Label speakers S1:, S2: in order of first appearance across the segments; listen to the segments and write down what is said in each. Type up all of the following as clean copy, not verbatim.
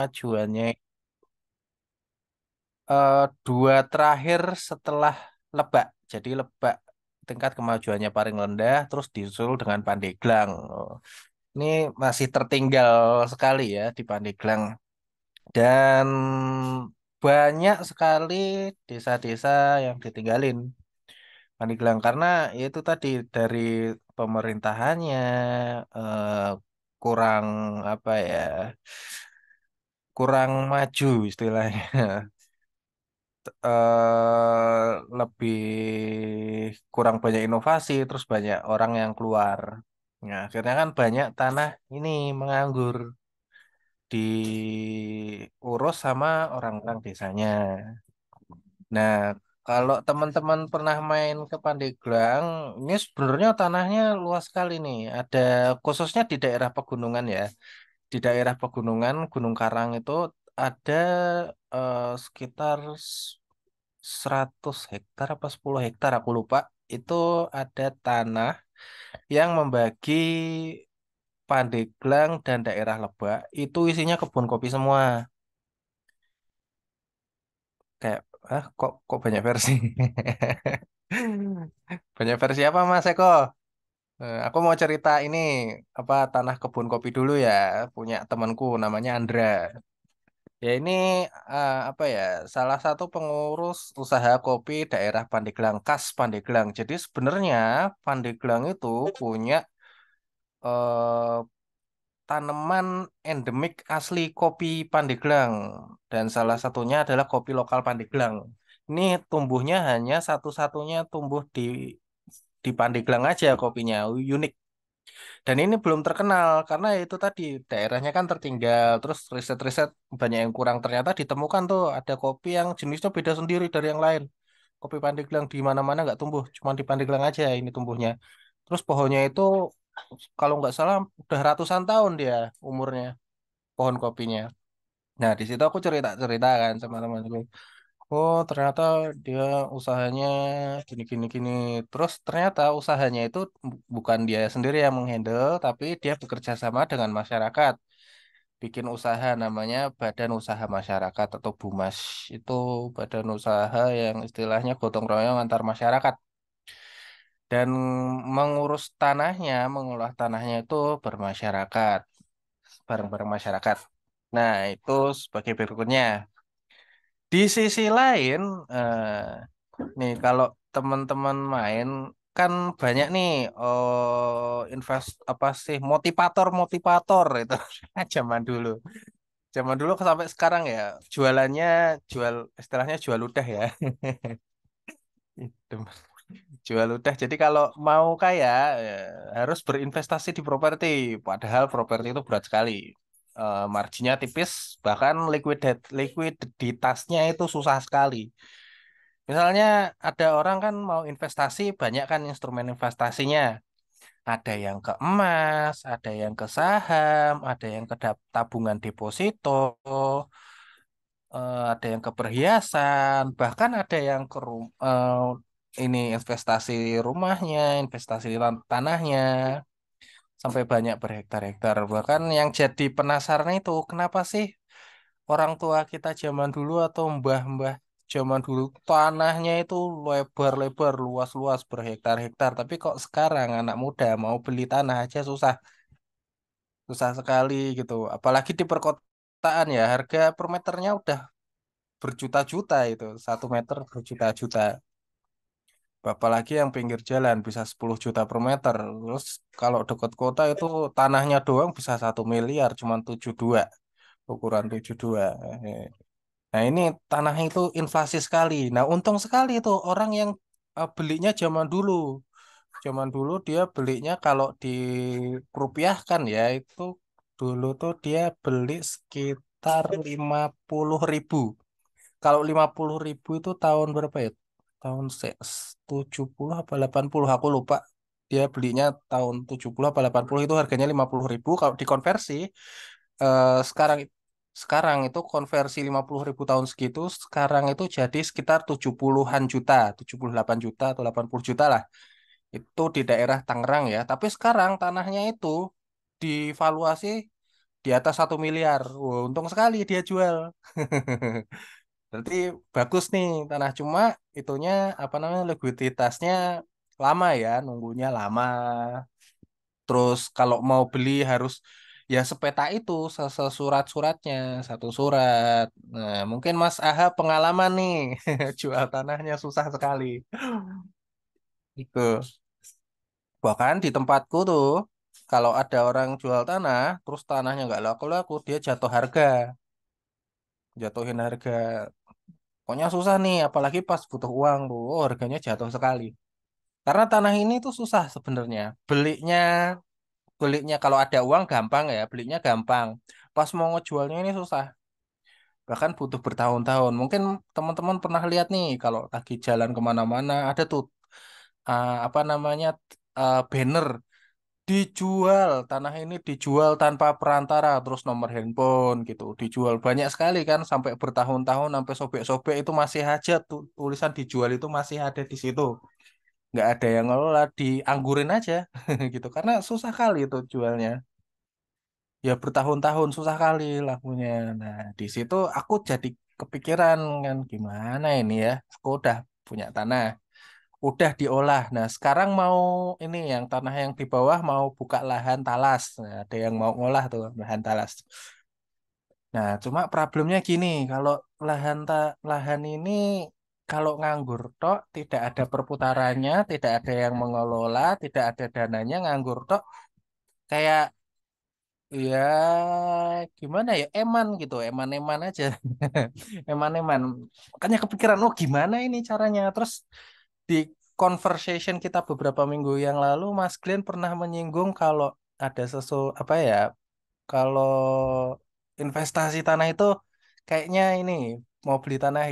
S1: Kemajuannya dua terakhir setelah Lebak. Jadi Lebak tingkat kemajuannya paling rendah, terus disusul dengan Pandeglang. Oh, ini masih tertinggal sekali ya di Pandeglang. Dan banyak sekali desa-desa yang ditinggalin Pandeglang karena ya itu tadi dari pemerintahannya eh, kurang apa ya, kurang maju istilahnya. Lebih kurang banyak inovasi, terus banyak orang yang keluar. Nah, akhirnya kan banyak tanah ini menganggur diurus sama orang-orang desanya. Nah, kalau teman-teman pernah main ke Pandeglang, ini sebenarnya tanahnya luas sekali nih. Ada khususnya di daerah pegunungan ya. Di daerah pegunungan Gunung Karang itu ada sekitar 100 hektar apa 10 hektar aku lupa. Itu ada tanah yang membagi Pandeglang dan daerah Lebak itu isinya kebun kopi semua. Kayak kok banyak versi. Banyak versi apa Mas Eko? Aku mau cerita ini apa tanah kebun kopi dulu ya, punya temanku namanya Andra. Ya ini apa ya, salah satu pengurus usaha kopi daerah Pandeglang, khas Pandeglang. Jadi sebenarnya Pandeglang itu punya eh, tanaman endemik asli kopi Pandeglang. Dan salah satunya adalah kopi lokal Pandeglang. Ini tumbuhnya hanya satu-satunya tumbuh di Pandeglang aja kopinya, unik. Dan ini belum terkenal karena itu tadi daerahnya kan tertinggal. Terus riset-riset banyak yang kurang ternyata ditemukan tuh ada kopi yang jenisnya beda sendiri dari yang lain. Kopi Pandeglang di mana-mana nggak tumbuh, cuma di Pandeglang aja ini tumbuhnya. Terus pohonnya itu kalau nggak salah udah ratusan tahun dia umurnya pohon kopinya. Nah di situ aku cerita-cerita kan sama temanku. Oh ternyata dia usahanya gini gini gini. Terus ternyata usahanya itu bukan dia sendiri yang menghandle, tapi dia bekerja sama dengan masyarakat. Bikin usaha namanya Badan Usaha Masyarakat atau BUMAS. Itu badan usaha yang istilahnya gotong royong antar masyarakat. Dan mengurus tanahnya, mengolah tanahnya itu bermasyarakat, bareng-bareng masyarakat. Nah, itu sebagai berikutnya. Di sisi lain, nih kalau teman-teman main kan banyak nih invest apa sih motivator itu zaman dulu. Zaman dulu sampai sekarang ya jualannya jual istilahnya jual ludah ya. Itu jual ludah. Jadi kalau mau kaya harus berinvestasi di properti. Padahal properti itu berat sekali. Marginnya tipis, bahkan likuiditasnya itu susah sekali. Misalnya ada orang kan mau investasi, banyak kan instrumen investasinya. Ada yang ke emas, ada yang ke saham, ada yang ke tabungan deposito, ada yang ke perhiasan, bahkan ada yang ke ini investasi rumahnya, investasi tanahnya, sampai banyak berhektar-hektar. Bahkan yang jadi penasaran itu, kenapa sih orang tua kita zaman dulu atau mbah-mbah zaman dulu tanahnya itu lebar-lebar, luas-luas berhektar-hektar, tapi kok sekarang anak muda mau beli tanah aja susah, susah sekali gitu. Apalagi di perkotaan ya, harga per meternya udah berjuta-juta itu, 1 meter berjuta-juta. Apalagi yang pinggir jalan bisa 10 juta per meter. Terus kalau dekat kota itu tanahnya doang bisa 1 miliar, cuman 72, ukuran 72. Eh, Nah ini tanah itu inflasi sekali. Nah untung sekali itu orang yang belinya zaman dulu. Zaman dulu dia belinya kalau dirupiahkan ya itu dulu tuh dia beli sekitar 50.000. Kalau 50.000 itu tahun berapa ya? Tahun 70 apa 80 aku lupa. Dia belinya tahun 70 apa 80 itu harganya 50.000. Kalau dikonversi sekarang sekarang itu konversi 50.000 tahun segitu sekarang itu jadi sekitar 70-an juta, 78 juta atau 80 juta lah. Itu di daerah Tangerang ya. Tapi sekarang tanahnya itu divaluasi di atas 1 miliar. Wah, untung sekali dia jual. Berarti bagus nih tanah, cuma itunya apa namanya, likuiditasnya lama ya, nunggunya lama. Terus kalau mau beli harus ya sepeta itu, sesurat-suratnya, satu surat. Nah, mungkin Mas Aha pengalaman nih, jual tanahnya susah sekali. Itu. Bahkan di tempatku tuh, kalau ada orang jual tanah, terus tanahnya nggak laku-laku, dia jatuh harga, jatuhin harga. Pokoknya susah nih, apalagi pas butuh uang tuh, oh, harganya jatuh sekali. Karena tanah ini tuh susah sebenarnya. Belinya kalau ada uang gampang ya, belinya gampang. Pas mau ngejualnya ini susah. Bahkan butuh bertahun-tahun. Mungkin teman-teman pernah lihat nih, kalau lagi jalan kemana-mana, ada tuh apa namanya, banner dijual, tanah ini dijual tanpa perantara, terus nomor handphone gitu, dijual banyak sekali kan, sampai bertahun-tahun, sampai sobek-sobek itu masih aja tuh tulisan dijual itu masih ada di situ, nggak ada yang ngelola, dianggurin aja gitu, karena susah kali itu jualnya, ya bertahun-tahun susah kali lakunya. Nah, di situ aku jadi kepikiran kan, gimana ini ya, aku udah punya tanah, udah diolah. Nah, sekarang mau ini yang tanah yang di bawah mau buka lahan talas. Nah, ada yang mau ngolah tuh lahan talas. Nah, cuma problemnya gini, kalau lahan ini kalau nganggur tok, tidak ada perputarannya, tidak ada yang mengelola, tidak ada dananya, nganggur tok, kayak ya gimana ya, eman gitu, eman-eman aja. Eman-eman. Makanya kepikiran, oh gimana ini caranya. Terus di conversation kita beberapa minggu yang lalu, Mas Glenn pernah menyinggung kalau ada apa ya, kalau investasi tanah itu kayaknya ini, mau beli tanah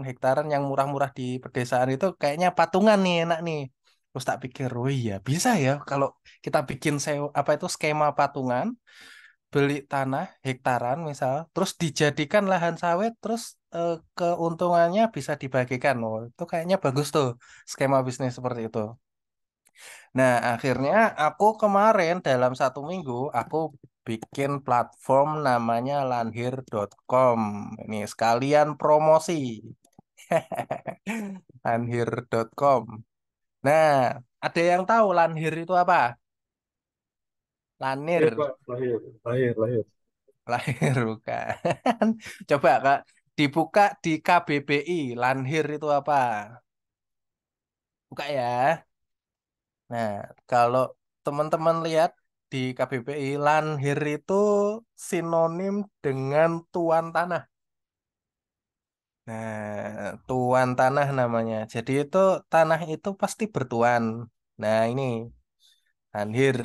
S1: hektaran yang murah-murah di pedesaan itu kayaknya patungan nih enak nih. Terus tak pikir, oh iya bisa ya kalau kita bikin apa itu skema patungan, beli tanah hektaran misal, terus dijadikan lahan sawit, terus keuntungannya bisa dibagikan. Oh, itu kayaknya bagus tuh skema bisnis seperti itu. Nah, akhirnya aku kemarin dalam 1 minggu aku bikin platform namanya lanhir.com. Ini sekalian promosi. Lanhir.com. Nah, ada yang tahu Lanhir itu apa?
S2: Lahir,
S1: Lanir,
S2: Pak. Lahir, lahir, lahir.
S1: lahir bukan. Coba Kak, dibuka di KBBI, Lanhir itu apa? Buka ya. Nah, kalau teman-teman lihat di KBBI, Lanhir itu sinonim dengan tuan tanah. Nah, tuan tanah namanya. Jadi itu tanah itu pasti bertuan. Nah, ini Lanhir,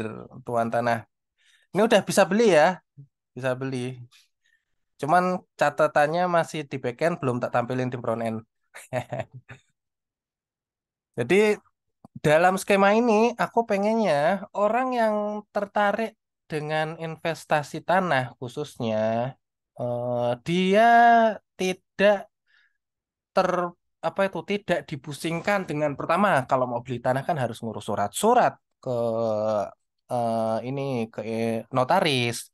S1: tuan tanah. Ini udah bisa beli ya, bisa beli. Cuman catatannya masih di backend, belum tak tampilin di front end. Jadi dalam skema ini aku pengennya orang yang tertarik dengan investasi tanah khususnya, dia tidak ter apa itu, tidak dipusingkan dengan, pertama kalau mau beli tanah kan harus ngurus surat-surat ke ini ke notaris.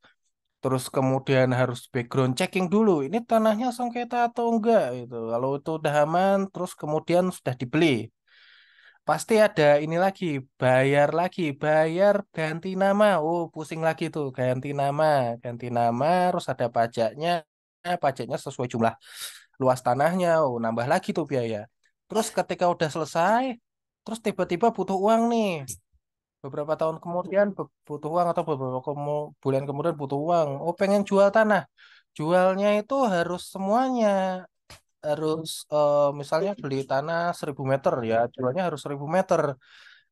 S1: Terus kemudian harus background checking dulu. Ini tanahnya sengketa atau enggak gitu. Kalau itu udah aman, terus kemudian sudah dibeli. Pasti ada ini lagi, bayar ganti nama. Oh, pusing lagi tuh, ganti nama, terus ada pajaknya. Pajaknya sesuai jumlah luas tanahnya. Oh, nambah lagi tuh biaya. Terus ketika udah selesai, terus tiba-tiba butuh uang nih, beberapa tahun kemudian butuh uang, atau beberapa bulan kemudian butuh uang. Oh, pengen jual tanah. Jualnya itu harus semuanya. Harus misalnya beli tanah 1.000 meter ya, jualnya harus 1.000 meter.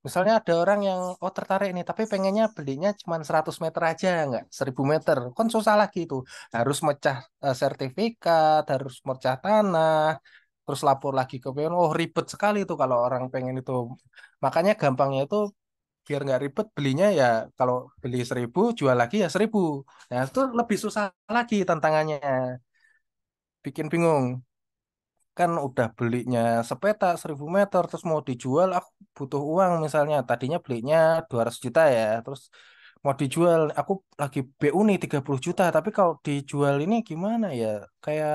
S1: Misalnya ada orang yang oh tertarik nih, tapi pengennya belinya cuma 100 meter aja, nggak 1.000 meter. Kan susah lagi itu. Harus mecah sertifikat, harus mecah tanah, terus lapor lagi ke PN. Oh, ribet sekali itu kalau orang pengen itu. Makanya gampangnya itu, biar nggak ribet belinya ya, kalau beli 1.000 jual lagi ya 1.000. Nah itu lebih susah lagi tantangannya, bikin bingung. Kan udah belinya sepeta 1.000 meter, terus mau dijual aku butuh uang, misalnya tadinya belinya 200 juta ya, terus mau dijual. Aku lagi BU nih 30 juta, tapi kalau dijual ini gimana ya? Kayak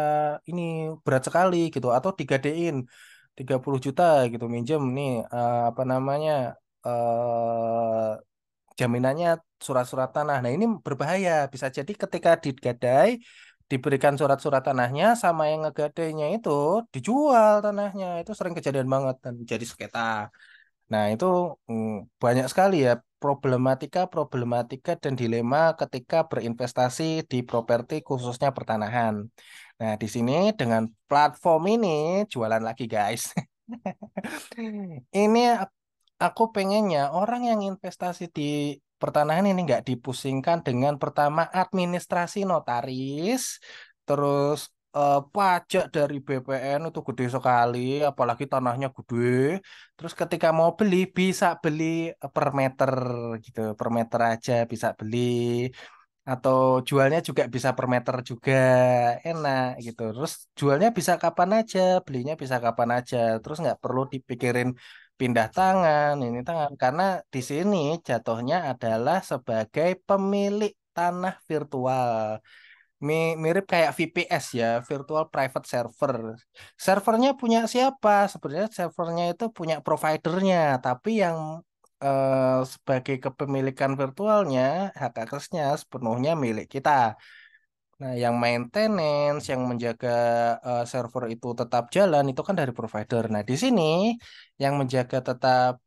S1: ini berat sekali gitu, atau digadein 30 juta gitu minjem nih apa namanya jaminannya surat-surat tanah. Nah, ini berbahaya. Bisa jadi ketika digadai, diberikan surat-surat tanahnya sama yang ngegadainya itu dijual tanahnya. Itu sering kejadian banget dan jadi sengketa. Nah, itu banyak sekali ya problematika-problematika dan dilema ketika berinvestasi di properti khususnya pertanahan. Nah, di sini dengan platform ini jualan lagi, guys. Ini aku pengennya orang yang investasi di pertanahan ini nggak dipusingkan dengan pertama administrasi notaris, terus pajak dari BPN itu gede sekali, apalagi tanahnya gede. Terus ketika mau beli bisa beli per meter gitu, per meter aja bisa beli atau jualnya juga bisa per meter juga enak gitu. Terus jualnya bisa kapan aja, belinya bisa kapan aja. Terus nggak perlu dipikirin pindah tangan, ini tangan karena di sini jatuhnya adalah sebagai pemilik tanah virtual. Mirip kayak VPS ya, Virtual Private Server. Servernya punya siapa? Sebenarnya servernya itu punya providernya, tapi yang sebagai kepemilikan virtualnya, hak aksesnya sepenuhnya milik kita. Nah, yang maintenance, yang menjaga server itu tetap jalan, itu kan dari provider. Nah, di sini yang menjaga tetap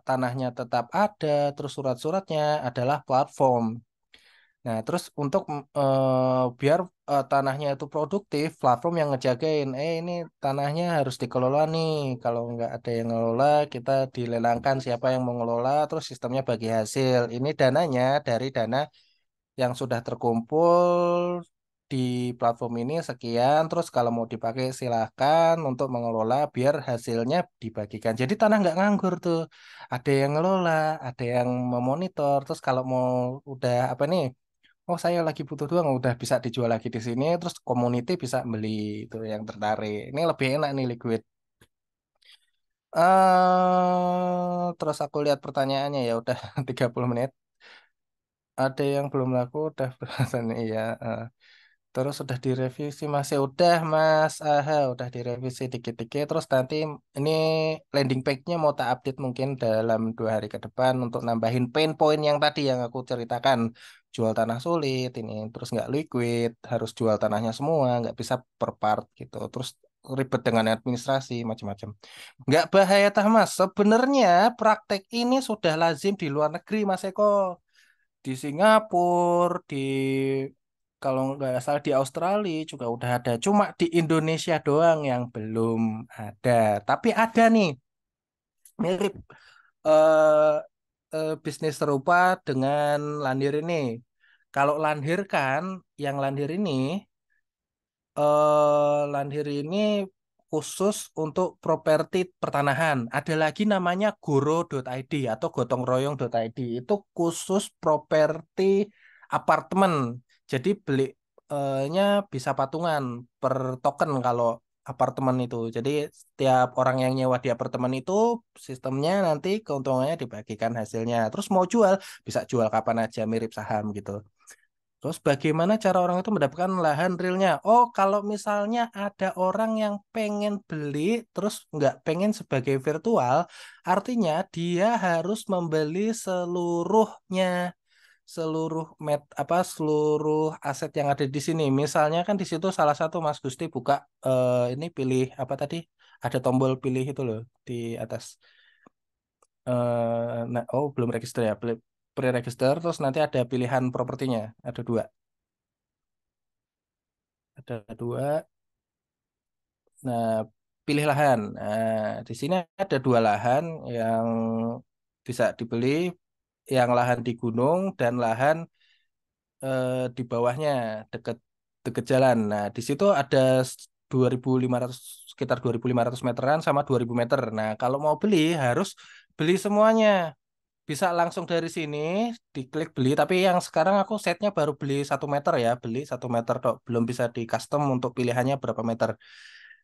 S1: tanahnya tetap ada, terus surat-suratnya adalah platform. Nah, terus untuk biar tanahnya itu produktif, platform yang ngejagain, ini tanahnya harus dikelola nih. Kalau nggak ada yang ngelola, kita dilelangkan siapa yang mengelola, terus sistemnya bagi hasil. Ini dananya dari dana yang sudah terkumpul di platform ini sekian, terus kalau mau dipakai silahkan untuk mengelola biar hasilnya dibagikan. Jadi tanah nggak nganggur tuh. Ada yang ngelola, ada yang memonitor, terus kalau mau udah apa nih? Oh, saya lagi butuh doang, udah bisa dijual lagi di sini, terus community bisa beli itu yang tertarik. Ini lebih enak nih liquid. Terus aku lihat pertanyaannya ya udah 30 menit. Ada yang belum laku udah belasan iya. Terus sudah direvisi masih udah Mas. Aha, udah direvisi dikit-dikit. Terus nanti ini landing page-nya mau tak update mungkin dalam 2 hari ke depan untuk nambahin pain point yang tadi yang aku ceritakan. Jual tanah sulit ini, terus nggak liquid, harus jual tanahnya semua, nggak bisa per part gitu. Terus ribet dengan administrasi macam-macam. Nggak bahaya tah Mas. Sebenarnya praktek ini sudah lazim di luar negeri Mas Eko, di Singapura, di kalau nggak salah di Australia juga udah ada. Cuma di Indonesia doang yang belum ada. Tapi ada nih, mirip eh bisnis serupa dengan Landir ini. Kalau Landir kan, yang Landir ini Landir ini khusus untuk properti pertanahan. Ada lagi namanya goro.id atau gotong royong.id. Itu khusus properti apartemen. Jadi nya bisa patungan per token kalau apartemen itu. Jadi setiap orang yang nyewa di apartemen itu sistemnya nanti keuntungannya dibagikan hasilnya. Terus mau jual bisa jual kapan aja mirip saham gitu. Terus bagaimana cara orang itu mendapatkan lahan realnya? Oh, kalau misalnya ada orang yang pengen beli terus nggak pengen sebagai virtual, artinya dia harus membeli seluruhnya, seluruh aset yang ada di sini. Misalnya kan di situ salah satu Mas Gusti buka ini pilih apa tadi? Ada tombol pilih itu loh di atas. Nah, oh belum register ya, pre-register terus nanti ada pilihan propertinya, ada dua. Ada dua. Nah, pilih lahan. Nah, di sini ada 2 lahan yang bisa dibeli, yang lahan di gunung dan lahan di bawahnya deket deket jalan. Nah, di situ ada 2.500 sekitar 2.500 meteran sama 2.000 meter. Nah, kalau mau beli harus beli semuanya. Bisa langsung dari sini diklik beli, tapi yang sekarang aku setnya baru beli 1 meter ya, beli 1 meter dok, belum bisa di custom untuk pilihannya berapa meter.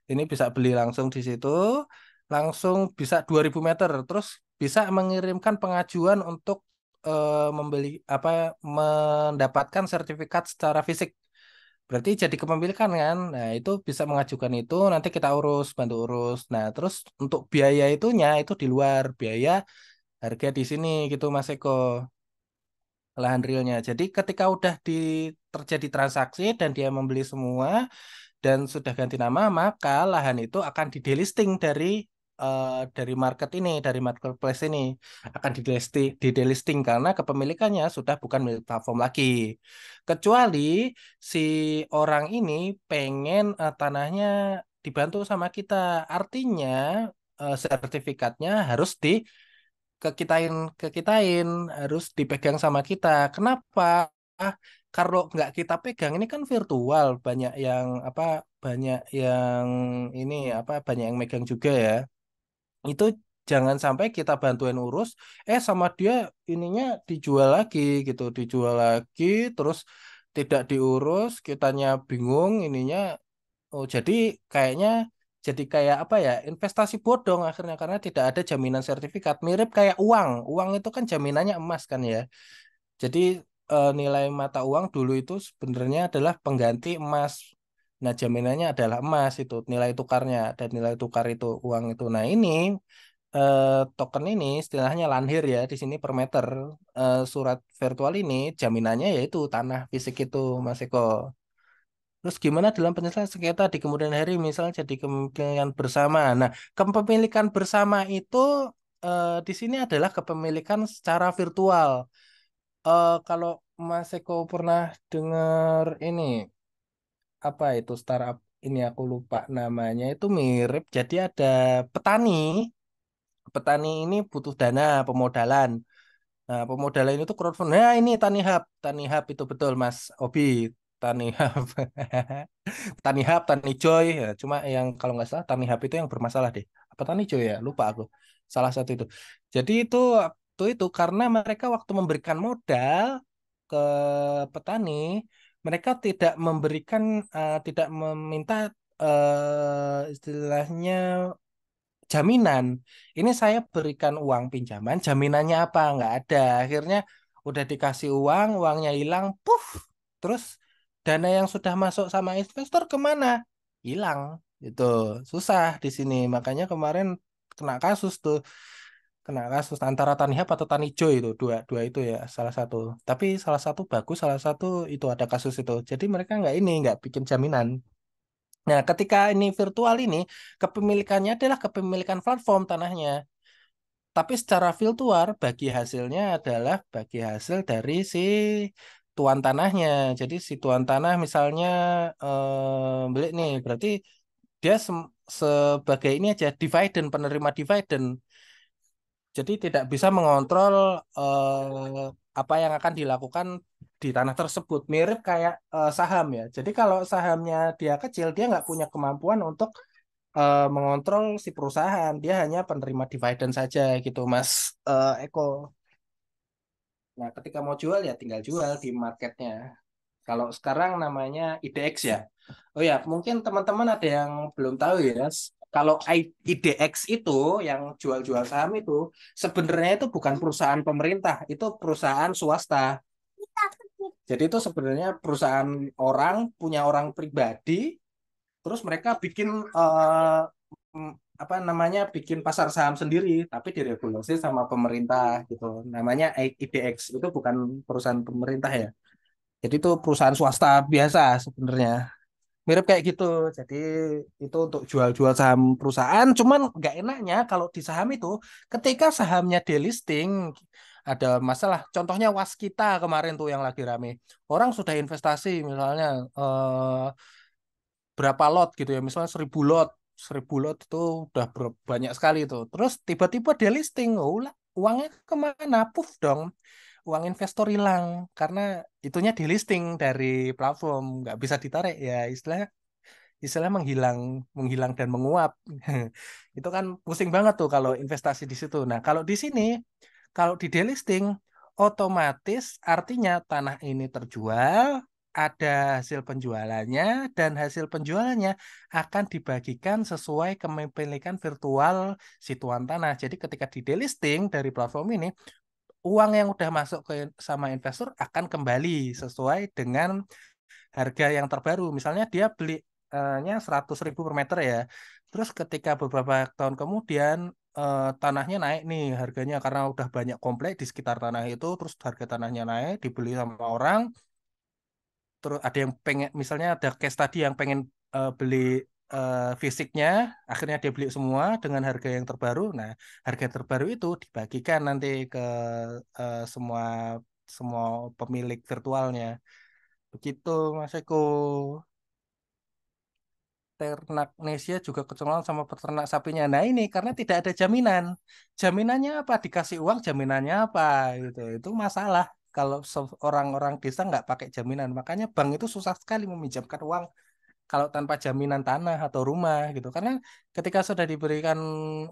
S1: Ini bisa beli langsung di situ, langsung bisa 2.000 meter, terus bisa mengirimkan pengajuan untuk membeli apa mendapatkan sertifikat secara fisik. Berarti jadi kepemilikan kan. Nah, itu bisa mengajukan itu nanti kita urus, bantu urus. Nah, terus untuk biaya itunya itu di luar biaya harga di sini gitu Mas Eko, lahan realnya. Jadi ketika udah terjadi transaksi dan dia membeli semua dan sudah ganti nama, maka lahan itu akan di-delisting dari market ini, dari marketplace ini akan di-delisting karena kepemilikannya sudah bukan milik platform lagi. Kecuali si orang ini pengen tanahnya dibantu sama kita. Artinya sertifikatnya harus kekitain harus dipegang sama kita. Kenapa? Kalau nggak kita pegang ini kan virtual, banyak yang ini banyak yang megang juga ya. Itu jangan sampai kita bantuin urus, sama dia ininya dijual lagi gitu, dijual lagi terus tidak diurus, kitanya bingung ininya. Oh, kayaknya jadi kayak apa ya? Investasi bodong akhirnya karena tidak ada jaminan sertifikat. Mirip kayak uang. Uang itu kan jaminannya emas kan ya. Jadi nilai mata uang dulu itu sebenarnya adalah pengganti emas. Nah, jaminannya adalah emas itu nilai tukarnya dan nilai tukar itu uang itu. Nah, ini token ini istilahnya lanhir ya di sini per meter. Surat virtual ini jaminannya yaitu tanah fisik itu, Mas Eko. Terus gimana dalam penyelesaian sengketa di kemudian hari misalnya jadi kepemilikan bersama. Nah, kepemilikan bersama itu di sini adalah kepemilikan secara virtual. Kalau Mas Eko pernah dengar ini apa itu startup ini aku lupa namanya itu mirip. Jadi ada petani, petani ini butuh dana pemodalan. Nah, pemodalan itu crowdfunding. Nah, ini Tani Hub itu betul Mas Obi, Tani Hub. Tani Hub, Tani Joy, ya, cuma yang kalau nggak salah Tani Hub itu yang bermasalah deh. Apa Tani Joy ya? Lupa aku. Salah satu itu. Jadi itu karena mereka waktu memberikan modal ke petani, mereka tidak meminta istilahnya jaminan. Ini saya berikan uang pinjaman, jaminannya apa? Nggak ada. Akhirnya udah dikasih uang, uangnya hilang, puff. Terus dana yang sudah masuk sama investor kemana? Hilang. Itu susah di sini. Makanya kemarin kena kasus tuh. Kena kasus antara Tanihub atau Tanijo itu. Dua itu ya salah satu. Tapi salah satu bagus, salah satu itu ada kasus itu. Jadi mereka nggak bikin jaminan. Nah, ketika ini virtual ini, kepemilikannya adalah kepemilikan platform tanahnya. Tapi secara virtual, bagi hasilnya adalah bagi hasil dari si tuan tanahnya. Jadi si tuan tanah misalnya beli nih, berarti dia sebagai ini aja dividen, penerima dividen. Jadi tidak bisa mengontrol apa yang akan dilakukan di tanah tersebut. Mirip kayak saham ya. Jadi kalau sahamnya dia kecil, dia nggak punya kemampuan untuk mengontrol si perusahaan. Dia hanya penerima dividen saja gitu, Mas Eko. Nah, ketika mau jual ya tinggal jual di marketnya. Kalau sekarang namanya IDX ya. Oh ya, mungkin teman-teman ada yang belum tahu ya. Kalau IDX itu yang jual-jual saham itu sebenarnya itu bukan perusahaan pemerintah, itu perusahaan swasta. Jadi itu sebenarnya perusahaan orang, punya orang pribadi, terus mereka bikin mm, apa namanya, bikin pasar saham sendiri, tapi diregulasi sama pemerintah gitu. Namanya IDX, itu bukan perusahaan pemerintah ya. Jadi itu perusahaan swasta biasa sebenarnya. Mirip kayak gitu. Jadi itu untuk jual-jual saham perusahaan. Cuman nggak enaknya kalau di saham itu ketika sahamnya delisting ada masalah. Contohnya Waskita kemarin tuh yang lagi rame. Orang sudah investasi misalnya berapa lot gitu ya. Misalnya 1.000 lot. 1.000 lot itu udah banyak sekali itu. Terus tiba-tiba delisting. Oh lah, uangnya kemana? Puff dong. Uang investor hilang karena itunya delisting dari platform, nggak bisa ditarik ya, istilah menghilang menghilang dan menguap. Itu kan pusing banget tuh kalau investasi di situ. Nah, kalau di sini kalau di delisting otomatis artinya tanah ini terjual, ada hasil penjualannya dan hasil penjualannya akan dibagikan sesuai kepemilikan virtual si tuan tanah. Jadi ketika di delisting dari platform ini uang yang udah masuk ke sama investor akan kembali sesuai dengan harga yang terbaru. Misalnya dia beli nya 100.000 per meter ya. Terus ketika beberapa tahun kemudian tanahnya naik nih harganya karena udah banyak komplek di sekitar tanah itu, terus harga tanahnya naik, dibeli sama orang, terus ada yang pengen, misalnya ada case tadi yang pengen beli fisiknya, akhirnya dia beli semua dengan harga yang terbaru. Nah, harga terbaru itu dibagikan nanti ke semua semua pemilik virtualnya. Begitu, Mas Eko. Ternaknesia juga kecolongan sama peternak sapinya. Nah ini karena tidak ada jaminan. Jaminannya apa? Dikasih uang, jaminannya apa? Gitu. Itu masalah. Kalau orang-orang desa nggak pakai jaminan, makanya bank itu susah sekali meminjamkan uang kalau tanpa jaminan tanah atau rumah gitu. Karena ketika sudah diberikan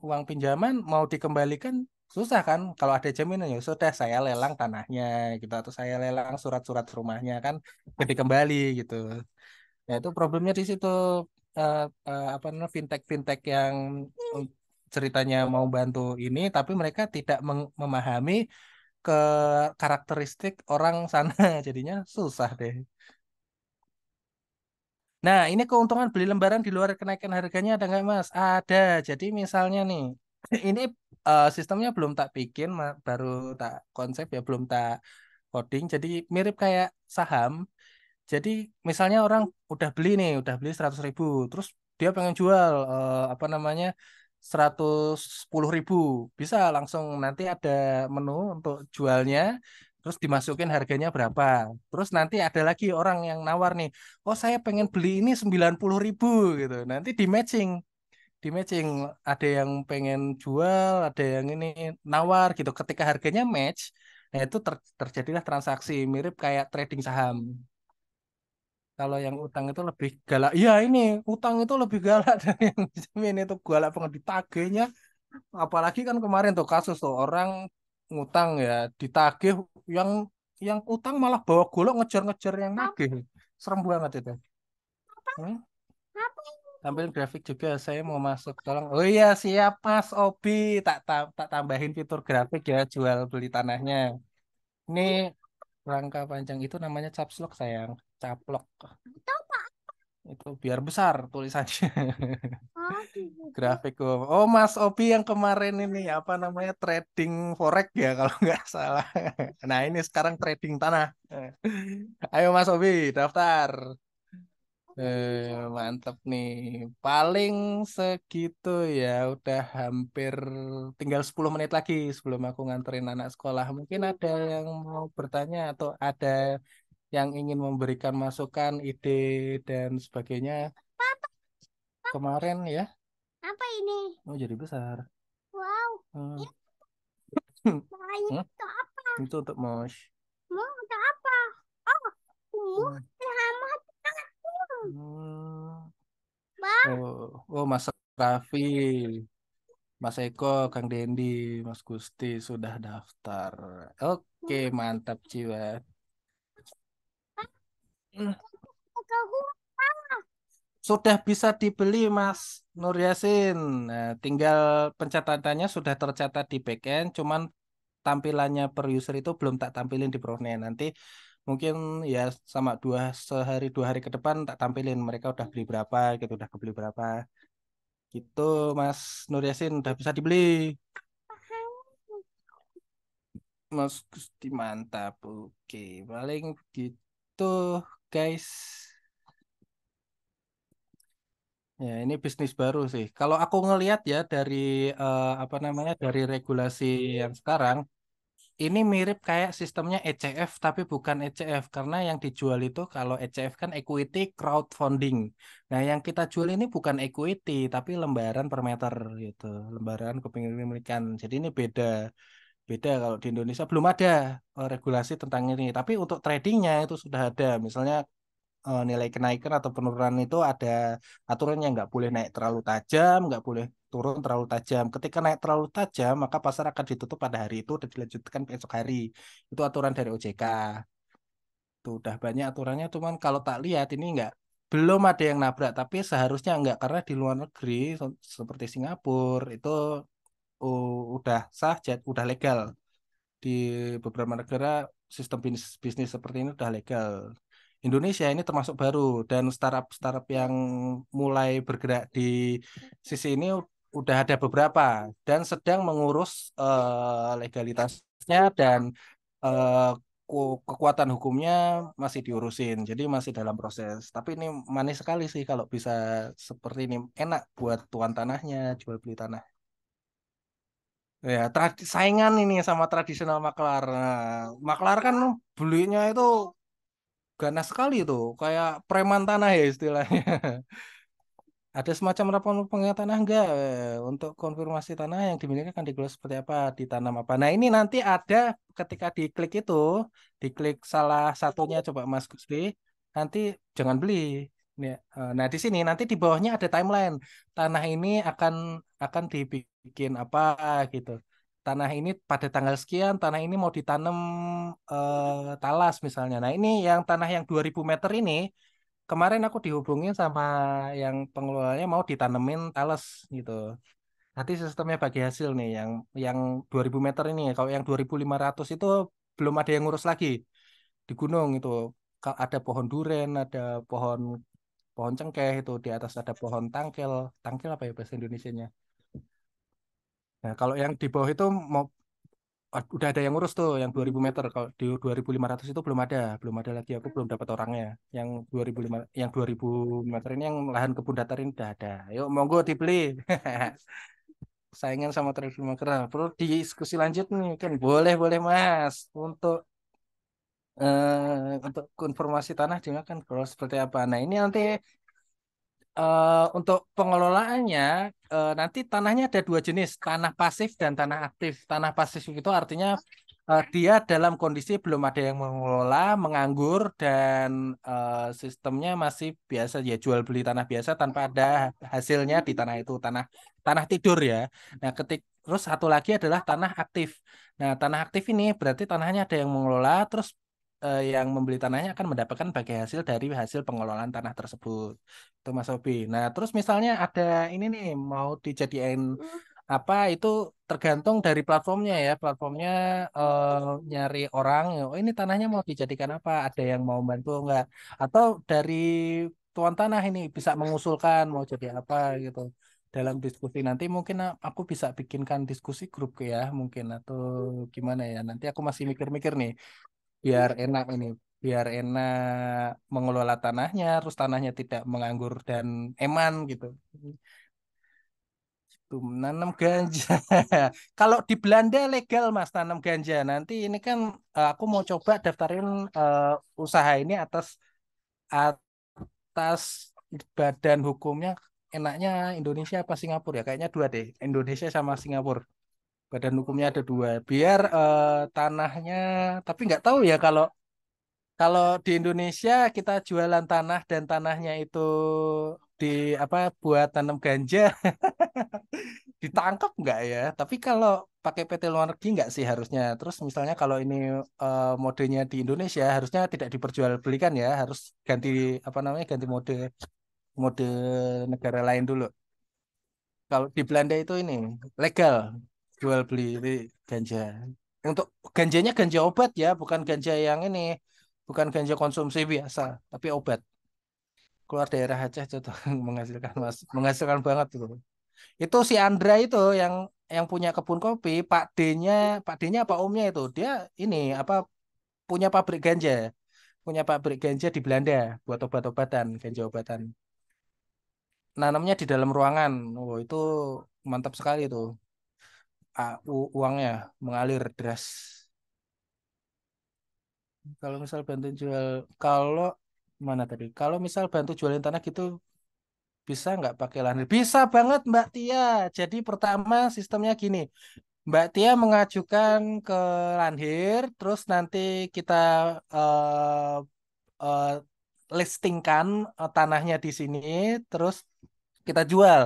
S1: uang pinjaman, mau dikembalikan susah kan? Kalau ada jaminan ya sudah saya lelang tanahnya gitu atau saya lelang surat-surat rumahnya kan jadi kembali gitu. Ya itu problemnya di situ apa namanya fintech-fintech yang mm, ceritanya mau bantu ini tapi mereka tidak memahami ke karakteristik orang sana jadinya susah deh. Nah, ini keuntungan beli lembaran di luar kenaikan harganya ada nggak Mas? Ada. Jadi misalnya nih, ini sistemnya belum tak bikin, baru tak konsep ya, belum tak coding. Jadi mirip kayak saham. Jadi misalnya orang udah beli 100.000, terus dia pengen jual apa namanya 110.000, bisa langsung nanti ada menu untuk jualnya, terus dimasukin harganya berapa. Terus nanti ada lagi orang yang nawar nih, oh saya pengen beli ini 90.000 gitu. Nanti di matching ada yang pengen jual, ada yang ini nawar gitu. Ketika harganya match, nah itu terjadilah transaksi mirip kayak trading saham. Kalau yang utang itu lebih galak. Iya ini utang itu lebih galak dari yang jamin itu galak banget ditagihnya. Apalagi kan kemarin tuh kasus tuh orang ngutang ya ditagih yang yang utang malah bawa golok ngejar-ngejar yang nagih. Serem banget itu. Hmm? Tampilin grafik juga saya mau masuk tolong. Oh iya siap Mas Obi tak tambahin fitur grafik ya jual beli tanahnya. Ini rangka panjang itu namanya capslok sayang. Caplok. Itu biar besar tulisannya.
S3: Oh, gitu.
S1: Grafiku. Oh, Mas Obi yang kemarin ini apa namanya trading forex ya kalau nggak salah. Nah, ini sekarang trading tanah. Ayo Mas Obi, daftar. Mantep nih. Paling segitu ya. Udah hampir tinggal 10 menit lagi sebelum aku nganterin anak sekolah. Mungkin ada yang mau bertanya atau ada yang ingin memberikan masukan, ide dan sebagainya. Kemarin ya.
S3: Apa ini?
S1: Oh, jadi besar.
S3: Wow,
S1: Hmm.
S3: ini banyak
S1: Hmm?
S3: itu apa?
S1: Itu untuk mouse.
S3: Mau itu apa? Oh, umur
S1: Hmm.
S3: selamat.
S1: Hmm.
S3: Bang,
S1: Oh, Mas Raffi, Mas Eko, Kang Dendi, Mas Gusti sudah daftar. Oke, mantap jiwa. Hmm.
S3: ke gua.
S1: Sudah bisa dibeli Mas Nur Yasin. Nah, tinggal pencatatannya sudah tercatat di backend, cuman tampilannya per user itu belum tak tampilin di frontend. Nanti mungkin ya sama sehari 2 hari ke depan tak tampilin mereka udah beli berapa gitu, udah kebeli berapa. Gitu Mas Nur Yasin udah bisa dibeli. Mas Gusti mantap. Oke, paling gitu guys. Ya, ini bisnis baru sih. Kalau aku ngelihat ya dari apa namanya dari regulasi yang sekarang, ini mirip kayak sistemnya ECF tapi bukan ECF karena yang dijual itu kalau ECF kan equity crowdfunding. Nah, yang kita jual ini bukan equity tapi lembaran per meter gitu, lembaran kepemilikan. Jadi ini beda. Beda kalau di Indonesia belum ada regulasi tentang ini. Tapi untuk tradingnya itu sudah ada. Misalnya nilai kenaikan atau penurunan itu ada aturannya nggak boleh naik terlalu tajam, nggak boleh turun terlalu tajam. Ketika naik terlalu tajam, maka pasar akan ditutup pada hari itu dan dilanjutkan besok hari. Itu aturan dari OJK. Itu udah banyak aturannya, cuman kalau tak lihat ini nggak belum ada yang nabrak, tapi seharusnya nggak karena di luar negeri seperti Singapura itu udah sah, udah legal. di beberapa negara sistem bisnis seperti ini udah legal. Indonesia ini termasuk baru dan startup-startup yang mulai bergerak di sisi ini udah ada beberapa dan sedang mengurus legalitasnya dan eh, kekuatan hukumnya masih diurusin. Jadi masih dalam proses. Tapi ini manis sekali sih kalau bisa seperti ini. Enak buat tuan tanahnya jual beli tanah. Ya, saingan ini sama tradisional maklar. Nah, maklar kan belinya itu ganas sekali tuh, kayak preman tanah ya istilahnya. Ada semacam rapor pengenaan tanah enggak untuk konfirmasi tanah yang dimiliki akan digelar seperti apa, ditanam apa. Nah, ini nanti ada ketika diklik itu, diklik salah satunya coba Mas Gusdi, nanti jangan beli. Nah, di sini nanti di bawahnya ada timeline. Tanah ini akan dibikin apa gitu. Tanah ini pada tanggal sekian, tanah ini mau ditanam talas misalnya. Nah, ini yang tanah yang 2000 meter ini kemarin aku dihubungin sama yang pengelolanya mau ditanemin talas gitu. Nanti sistemnya bagi hasil nih yang 2000 meter ini. Kalau yang 2500 itu belum ada yang ngurus lagi di gunung itu. Ada pohon duren, ada pohon pohon cengkeh itu di atas ada pohon tangkel. Tangkel apa ya bahasa Indonesianya? Nah, kalau yang di bawah itu mau udah ada yang ngurus tuh yang 2000 meter. Kalau di 2500 itu belum ada lagi. Aku belum dapat orangnya. Yang 2005 yang 2000 meter ini yang lahan kebun datar ini udah ada. Yuk monggo dibeli. Saingan sama tradisional market. Nah, perlu diskusi lanjut nih kan boleh boleh Mas untuk konfirmasi tanah dimakan kalau seperti apa. Nah ini nanti untuk pengelolaannya, nanti tanahnya ada dua jenis, tanah pasif dan tanah aktif. Tanah pasif itu artinya dia dalam kondisi belum ada yang mengelola, menganggur, dan sistemnya masih biasa, ya jual beli tanah biasa tanpa ada hasilnya di tanah itu, tanah tanah tidur ya. Nah, terus satu lagi adalah tanah aktif. Nah, tanah aktif ini berarti tanahnya ada yang mengelola, terus yang membeli tanahnya akan mendapatkan bagian hasil dari hasil pengelolaan tanah tersebut itu Mas Hobi. Nah, terus misalnya ada ini nih mau dijadiin apa itu tergantung dari platformnya ya. Platformnya eh, nyari orang, oh ini tanahnya mau dijadikan apa? Ada yang mau bantu enggak? Atau dari tuan tanah ini bisa mengusulkan mau jadi apa gitu. Dalam diskusi nanti mungkin aku bisa bikinkan diskusi grup ya mungkin atau gimana ya. Nanti aku masih mikir-mikir nih biar enak ini biar enak mengelola tanahnya terus tanahnya tidak menganggur dan eman gitu tuh menanam ganja kalau di Belanda legal Mas tanam ganja nanti ini kan aku mau coba daftarin eh, usaha ini atas badan hukumnya enaknya Indonesia apa Singapura ya kayaknya dua deh Indonesia sama Singapura badan hukumnya ada dua biar tanahnya tapi nggak tahu ya kalau di Indonesia kita jualan tanah dan tanahnya itu di apa buat tanam ganja ditangkap nggak ya? Tapi kalau pakai PT luar negeri nggak sih harusnya. Terus misalnya kalau ini modenya di Indonesia harusnya tidak diperjualbelikan ya, harus ganti apa namanya ganti mode mode negara lain dulu. Kalau di Belanda itu ini legal jual beli ini ganja. Untuk ganjanya ganja obat ya, bukan ganja yang ini, bukan ganja konsumsi biasa, tapi obat. Keluar daerah Aceh itu tuh menghasilkan menghasilkan banget tuh. Itu si Andra itu yang punya kebun kopi, Pak D-nya apa Omnya itu, dia ini apa punya pabrik ganja, punya pabrik ganja di Belanda buat obat-obatan, ganja obatan. Nanamnya di dalam ruangan. Oh, itu mantap sekali tuh. Uangnya mengalir deras. Kalau misal bantu jual, kalau mana tadi? Kalau misal bantu jualin tanah gitu, bisa nggak pakai lahan? Bisa banget Mbak Tia. Jadi pertama sistemnya gini, Mbak Tia mengajukan ke Lanhir, terus nanti kita eh, eh, listingkan tanahnya di sini, terus kita jual.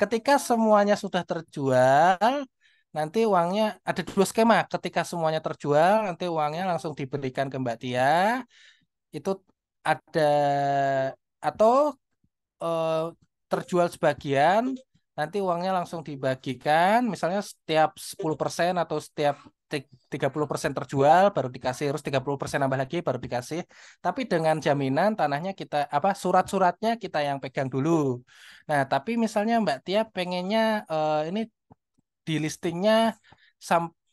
S1: Ketika semuanya sudah terjual, nanti uangnya ada dua skema. Ketika semuanya terjual, nanti uangnya langsung diberikan ke Mbak Tia. Itu ada atau eh, terjual sebagian, nanti uangnya langsung dibagikan, misalnya setiap 10% atau setiap 30% terjual baru dikasih, terus 30% nambah lagi baru dikasih. Tapi dengan jaminan tanahnya kita apa surat-suratnya kita yang pegang dulu. Nah, tapi misalnya Mbak Tia pengennya ini di listingnya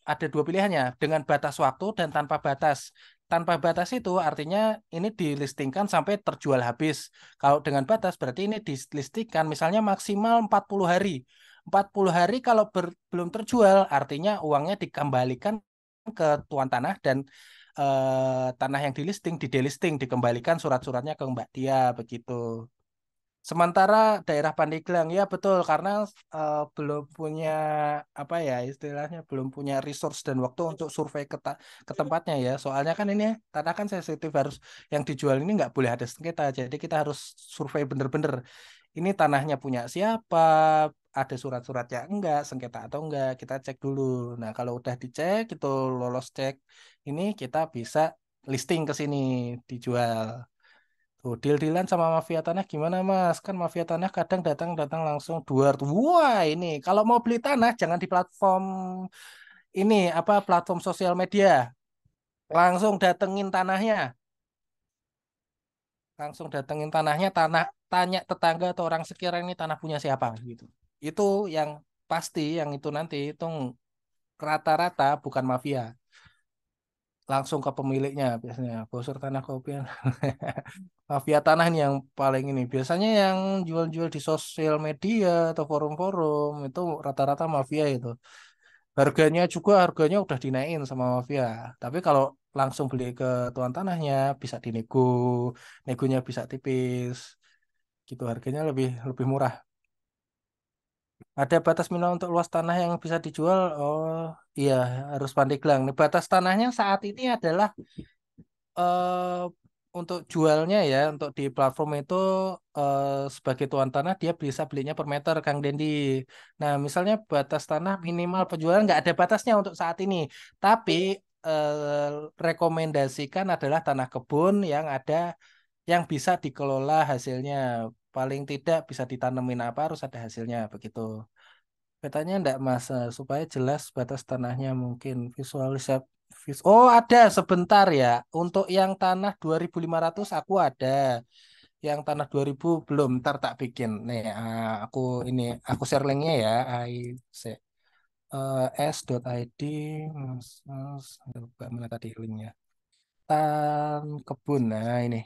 S1: ada dua pilihannya dengan batas waktu dan tanpa batas. Tanpa batas itu artinya ini dilistingkan sampai terjual habis. Kalau dengan batas berarti ini dilistingkan misalnya maksimal 40 hari. 40 hari kalau belum terjual artinya uangnya dikembalikan ke tuan tanah dan tanah yang dilisting di delisting dikembalikan surat-suratnya ke Mbak Tia begitu. Sementara daerah Pandeglang ya betul karena belum punya apa ya istilahnya belum punya resource dan waktu untuk survei ke tempatnya ya. Soalnya kan ini tanah kan sensitif harus yang dijual ini nggak boleh ada sengketa. Jadi kita harus survei bener-bener ini tanahnya punya siapa, ada surat-suratnya enggak, sengketa atau enggak, kita cek dulu. Nah, kalau udah dicek itu lolos cek ini kita bisa listing ke sini dijual. Tuh, deal-dealan sama mafia tanah gimana Mas? Kan mafia tanah kadang datang-datang langsung duar tuh. Wah, ini kalau mau beli tanah jangan di platform ini apa platform sosial media. Langsung datengin tanahnya. Langsung datengin tanahnya, tanya tetangga atau orang sekitar ini tanah punya siapa gitu. Itu yang pasti yang itu nanti itu rata-rata bukan mafia. Langsung ke pemiliknya biasanya. Bosor tanah kopian. Mafia tanah ini yang paling ini. Biasanya yang jual-jual di sosial media atau forum-forum itu rata-rata mafia itu. Harganya udah dinaikin sama mafia. Tapi kalau langsung beli ke tuan tanahnya bisa dinego, negonya bisa tipis. Gitu harganya lebih lebih murah. Ada batas minimal untuk luas tanah yang bisa dijual. Oh, iya harus Pandeglang. Nih, batas tanahnya saat ini adalah eh untuk jualnya ya, untuk di platform itu eh, sebagai tuan tanah dia bisa belinya per meter, Kang Dendi. Nah, misalnya batas tanah minimal penjualan nggak ada batasnya untuk saat ini, tapi rekomendasikan adalah tanah kebun yang ada yang bisa dikelola hasilnya. Paling tidak bisa ditanemin apa harus ada hasilnya begitu. Petanya enggak Mas, supaya jelas batas tanahnya mungkin visualisasi. Oh, ada sebentar ya. Untuk yang tanah 2.500 aku ada. Yang tanah 2.000 belum, ntar tak bikin. Nih, aku share linknya ya. Se- s.id mana tadi linknya? Tan kebun. Nah, ini.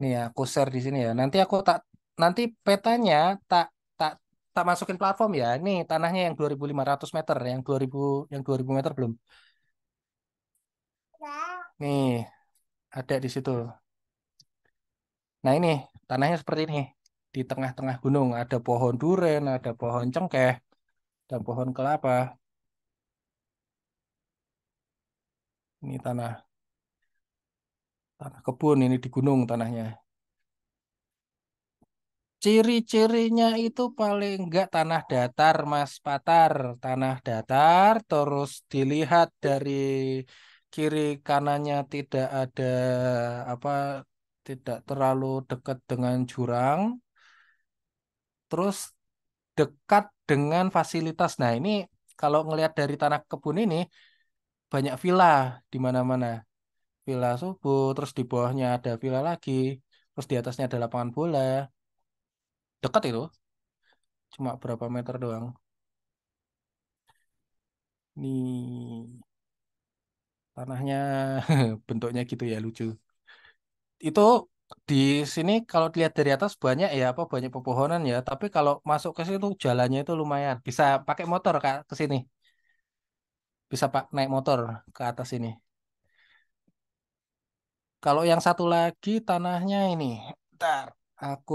S1: Nih ya, aku share di sini ya. Nanti petanya tak tak tak masukin platform ya. Ini tanahnya yang 2.500 meter, yang 2.000 meter belum. Nih, ada di situ. Nah, ini tanahnya seperti ini. Di tengah-tengah gunung ada pohon duren, ada pohon cengkeh, dan pohon kelapa. Ini tanah tanah kebun ini di gunung tanahnya. Ciri-cirinya itu paling enggak tanah datar, Mas Patar. Tanah datar, terus dilihat dari kiri kanannya tidak ada apa, tidak terlalu dekat dengan jurang, terus dekat dengan fasilitas. Nah, ini kalau ngelihat dari tanah kebun ini banyak villa di mana-mana. Villa subuh, terus di bawahnya ada villa lagi, terus di atasnya ada lapangan bola. Dekat itu, cuma berapa meter doang. Nih tanahnya bentuknya gitu ya lucu. Itu di sini kalau dilihat dari atas banyak ya apa banyak pepohonan ya. Tapi kalau masuk ke situ jalannya itu lumayan. Bisa pakai motor Kak ke sini. Bisa pak naik motor ke atas ini. Kalau yang satu lagi tanahnya ini. Bentar, aku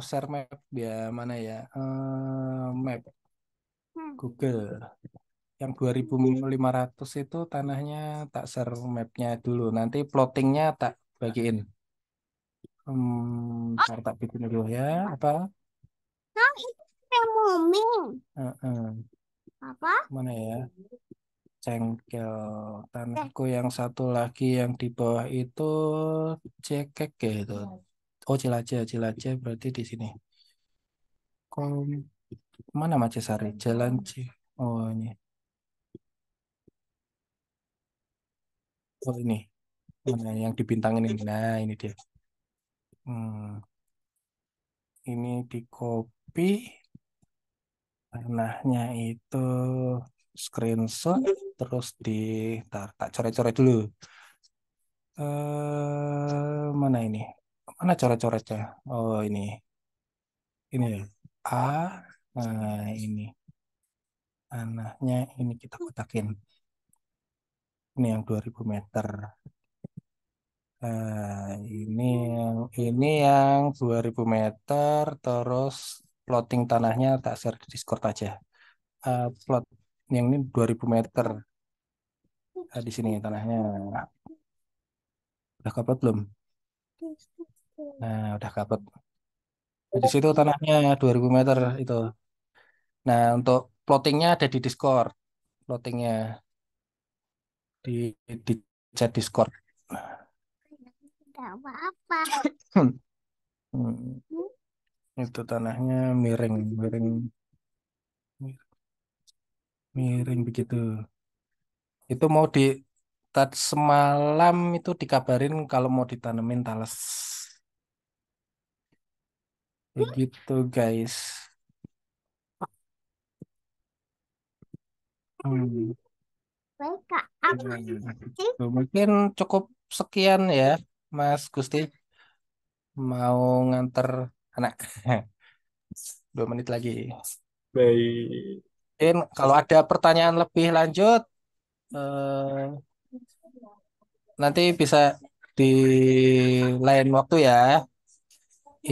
S1: share map ya mana ya? Map
S3: Hmm.
S1: Google. Yang 2.500 itu tanahnya tak share mapnya dulu. Nanti plottingnya tak bagiin. Ntar tak bikin dulu ya. Apa?
S3: Nah, itu kayak muming.
S1: Heeh.
S3: Apa?
S1: Mana ya? Cengkel.
S3: Eh,
S1: Tanahku yang satu lagi yang di bawah itu cekek gitu. Oh, Cilacap, Cilacap berarti di sini. Kom mana Macesari? Jalan C. Oh, ini. Oh ini, mana yang dibintangin ini? Nah ini dia. Hmm, ini di copy tanahnya itu screenshot terus tak coret-coret dulu. Mana ini? Mana coret-coretnya? Oh ini ya. A, nah ini tanahnya ini kita kotakin. Ini yang 2000 meter. Ini yang 2000 meter, terus plotting tanahnya tak share di Discord aja. Plot yang ini 2000 meter. Di sini tanahnya. Udah kapot belum? Nah, udah kapot. Di situ tanahnya 2000 meter itu. Nah, untuk plottingnya ada di Discord. Plottingnya di chat Discord.
S3: Tidak apa-apa.
S1: Hmm, itu tanahnya miring, miring, miring begitu. Itu mau semalam itu dikabarin kalau mau ditanemin talas. Begitu guys. Hmm.
S3: Baik, Kak. Apa
S1: Nah,
S3: sih?
S1: gitu. Mungkin cukup sekian ya, Mas Gusti. Mau nganter anak. 2 menit lagi.
S2: Baik.
S1: Mungkin kalau ada pertanyaan lebih lanjut, eh, nanti bisa di lain waktu ya.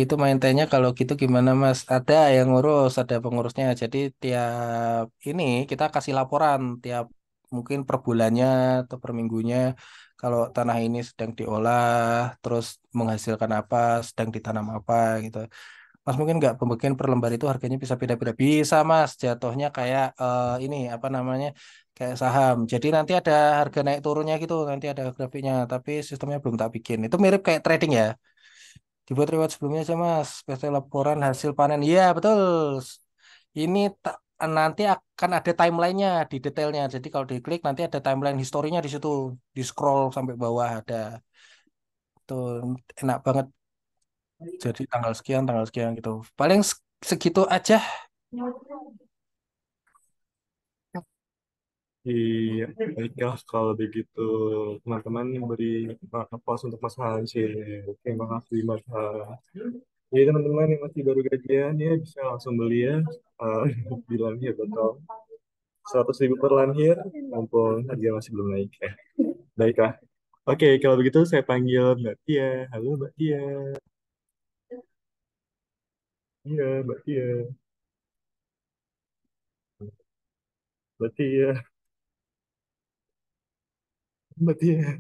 S1: Itu main tehnya kalau gitu gimana Mas? Ada yang ngurus, ada pengurusnya. Jadi tiap ini kita kasih laporan tiap mungkin per bulannya atau per minggunya kalau tanah ini sedang diolah, terus menghasilkan apa, sedang ditanam apa gitu. Mas mungkin nggak pembagian per lembar itu harganya bisa beda-beda. Bisa Mas, jatuhnya kayak ini apa namanya? Kayak saham. Jadi nanti ada harga naik turunnya gitu, nanti ada grafiknya. Tapi sistemnya belum tak bikin. Itu mirip kayak trading ya. Dibuat reward sebelumnya aja Mas. PT laporan hasil panen. Iya betul. Ini nanti akan ada timelinenya di detailnya. Jadi kalau diklik nanti ada timeline historinya di situ. Di scroll sampai bawah ada. Tuh enak banget. Jadi tanggal sekian gitu. Paling segitu aja.
S2: Iya, baiklah kalau begitu teman-teman beri nafas untuk Mas Hansil. Terima kasih Mas Hans. Jadi teman-teman yang masih baru gajian ya bisa langsung beli ya eh, di lanhir.com. 100.000 per lanhir, mumpung harga masih belum naik ya. Baiklah. Oke, kalau begitu saya panggil Mbak Tia. Halo Mbak Tia. Iya, Mbak Tia. Mbak Tia. Mbak Tia.